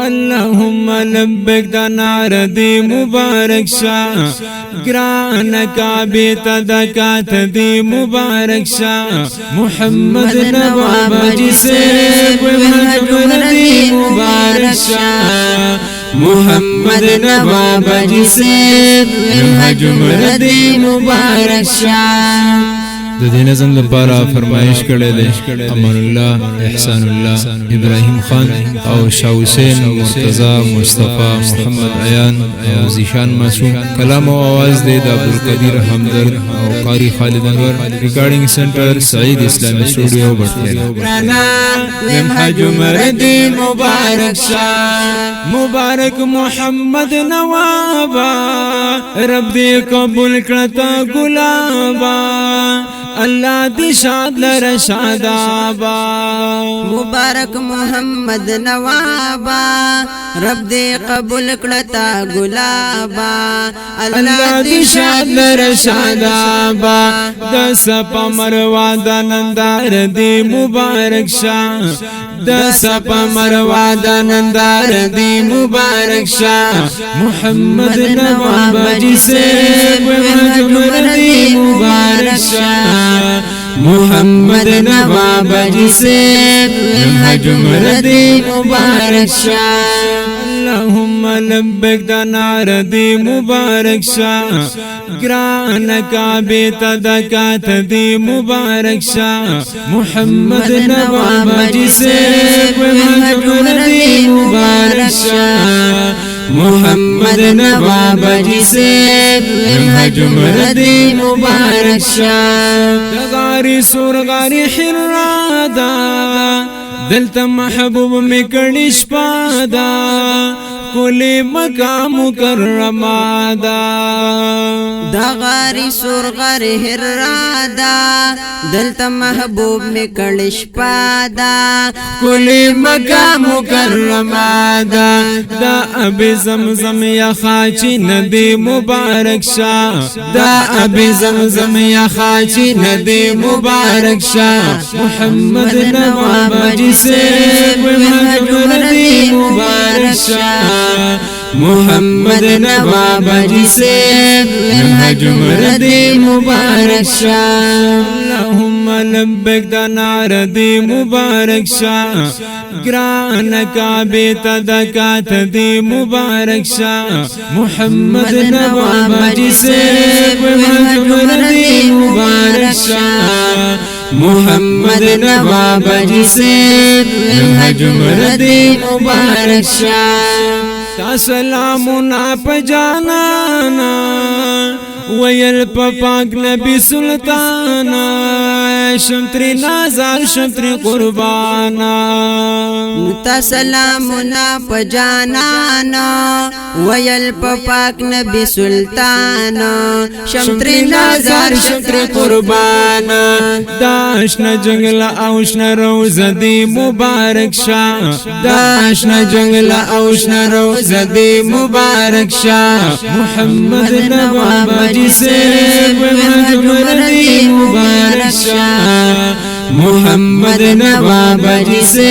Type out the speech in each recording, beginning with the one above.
اللهم لبیک دا نعره دی مبارک شا گران کعبه تا دکات دی مبارک شا محمد نواب جی سے محمد دی مبارک شا محمد نواب جی سے محمد دی مبارک شا د دې نظم لپاره فرمایش کړی دی امان الله احسان الله ابراهیم خان او شاه حسین مرتضی مصطفی محمد عیان او زیشان معصوم کلام او आवाज دی د عبدالقدیر همدرد او قاری خالد انور ریکارډینګ سنټر سعید اسلامی سټوډیو بټیر حج مردی مبارک شاه مبارک محمد نوابا رب دی قبول کړتا ګلابا اللہ دی شاد لرشادابا مبارک محمد نوابا رب دے قبول کڑتا گلابا اللہ دی شاد لرشادابا دس پا مروا دا نندار دی مبارک شاہ دس پا مروا دا نندار دی مبارک شاہ محمد نوابا جسے محمد دی مبارک شاہ محمد نواب جی سے حج مردی مبارک شاہ اللہم لبیک دا نعره دی مبارک شاہ گران کعبه تا دکات دی مبارک شاہ محمد نواب جی سے حج مردی مبارک شاہ محمد نواب جی سے حج مردی مبارک شاہ غاری سورغاری حرادا دلتا محبوب مکڑی شپادا کلی مقام مکرمادا دا غاری سورغاری حرادا دلتا محبوب مکڑی شپادا کلی مقام مکرمادا دا اب زمزم یا خاچی ندی مبارک شاہ دا اب زمزم یا خاچی ندی مبارک شاہ محمد نواب جی سے محمد ندی مبارک شاہ محمد نواب جی سے حج مردی مبارک شاہ اللہم لبیک دا نعره دی مبارک شاہ گران کعبه تا دکات دی مبارک شاہ محمد نواب جی سے حج مردی مبارک شاہ محمد نواب جی سے حج مردی مبارک شاہ تا سلامنا پا جانانا ویل پا پاک نبی سلطانا شمتری نازار شمتری قربانا تا سلامنا پا جانانا ویل پا پاک نبی سلطانا شمتری نازار شمتری قربانا داشنا جنگل اوشنا روز دی مبارک شاہ داشنا جنگل اوشنا روز دی مبارک شاہ محمد نواب جی سے حج مردی مبارک شاہ محمد نواب جی سے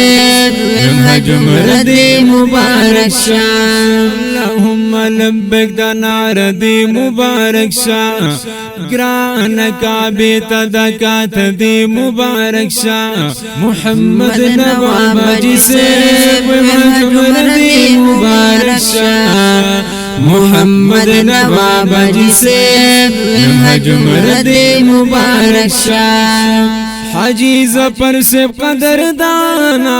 حج مردی مبارک شاہ اللہم لبیک دا نعره دی مبارک شاہ گران کعبه تا دکات دی مبارک شاہ محمد نواب جی سے حج مردی مبارک شاہ محمد نواب جی سے حج مردی مبارک شاہ حاجی زفر سے قدر دانا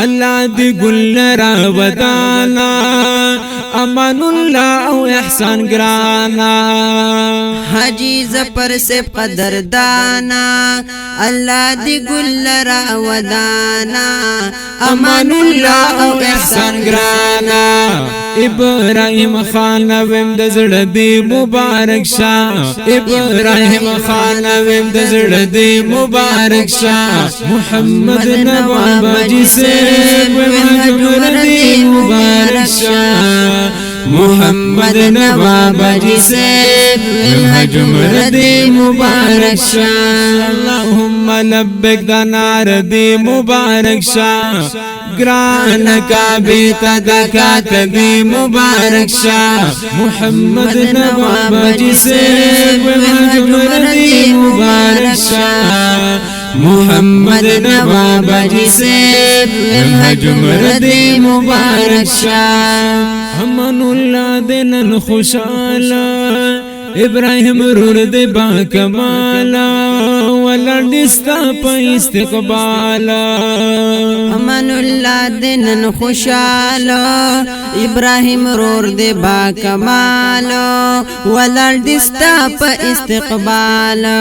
اللہ دی گل را ودانا امان اللہ او احسان گرانا حاجی زفر سے قدر دانا اللہ دی گل را ودانا امان اللہ او احسان گرانا ابراہیم خان ویم دزڑ دی مبارک شاہ ابراہیم خان ویم دزڑ دی مبارک شاہ محمد نواب جی سے حج مردی مبارک شاہ محمد نواب جی سے حج مردی مبارک شاہ اللہم لبیک دا نعره دی مبارک شاہ گران کعبه تا دکات دی مبارک شا محمد نواب جی سے حجمر دی مبارک شا محمد نواب جی سے حجمر دی مبارک شا امن اللہ دنن خوشالا ابراہیم رور دے با کمالا ولڑستا پا استقبالا امن اللہ دنن خوشالا ابراہیم رور دے با کمالا ولڑستا پا استقبالا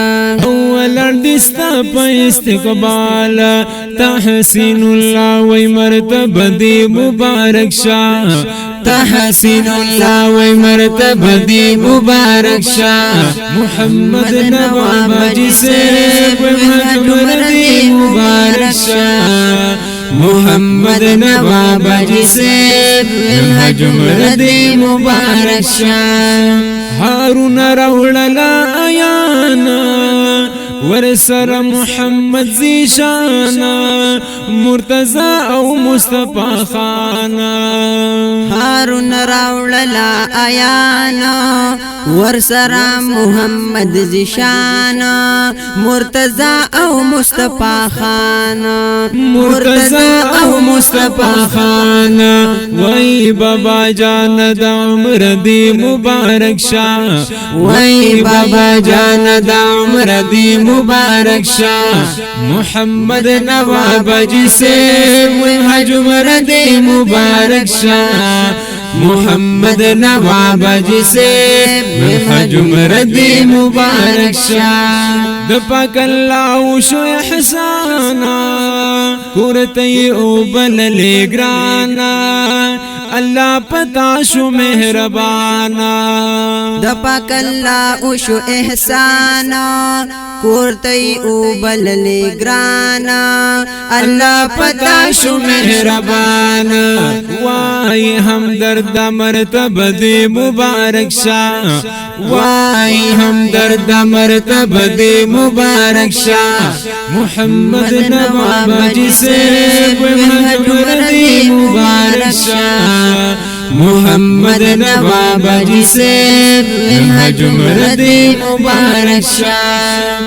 ولڑستا پا استقبالا تحسین اللہ وی مرتب دی مبارک شاہ تحسین اللہ وی مرتب دی مبارک شاہ محمد نواب جی سے حجمر دی مبارک شاہ محمد نواب جی سے حجمر دی مبارک شاہ ہارون روڑلا آیانا ورسر محمد زیشانا مرتضی او مصطفی خانا هارون راوڑلا آیانا ورسر محمد زیشانا مرتضی او مصطفی خانا مرتضی او مصطفی خانا وی بابا جان دا عمر دی مبارک شاہ وی بابا جان دا عمر دی مبارک شاہ محمد نواب جی سے حجمر دی مبارک شاہ محمد نواب جی سے حجمر دی مبارک شاہ دپاک اللہ شو احسانا کورتی او بللی گرانا اللہ پتا شو مہربانا دپاک اللہ شو احسانا کورتی او بللی گرانا اللہ پتا شو مہربانا وائی ہم درد مرتب دی مبارک شاہ وائی ہم درد مرتب دی مبارک شاہ محمد نواب جی سے حجمر دی مبارک شاہ محمد نواب جی سے حجمر دی مبارک شاہ